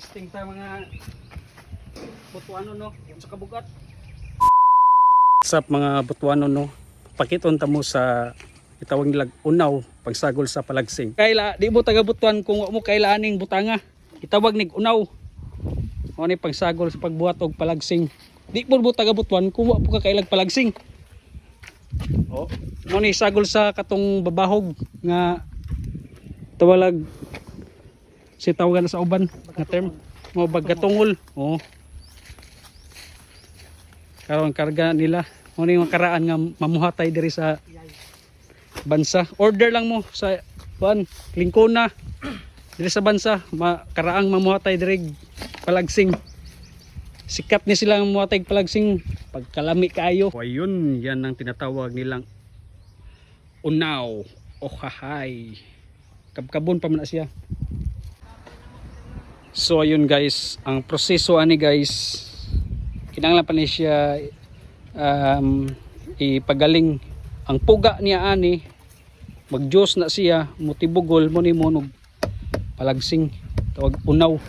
Testing ta mga butuano no, sa kabugat. What's up mga butuano no? Pakiton ta mo sa itawag nilag unaw pagsagol sa palagsing. Kaila di mo taga butuan kung mo kaila aning butanga. Itawag nig unaw. Mo ni pagsagol sa pagbuhat og palagsing. Di mo taga butuan kung wa po ka kailag palagsing. Oh, mo ni sagol sa katong babahog nga tawalag si tawagan sa uban nga term mo bagatungol. Oh, karon karga nila mo ni makaraan nga mamuhatay diri sa bansa. Order lang mo sa kuan lingkona diri sa bansa makaraang mamuhatay diri palagsing. Sikat ni silang mamuhatay palagsing pagkalami kayo. O ayun, yan ang tinatawag nilang unaw o hahay. Kabkabon pa man na siya. So ayun guys, ang proseso ani guys, kinahanglan pa ni siya ipagaling ang puga niya ani, magjos na siya, mutibugol mo ni monog palagsing, tawag unaw.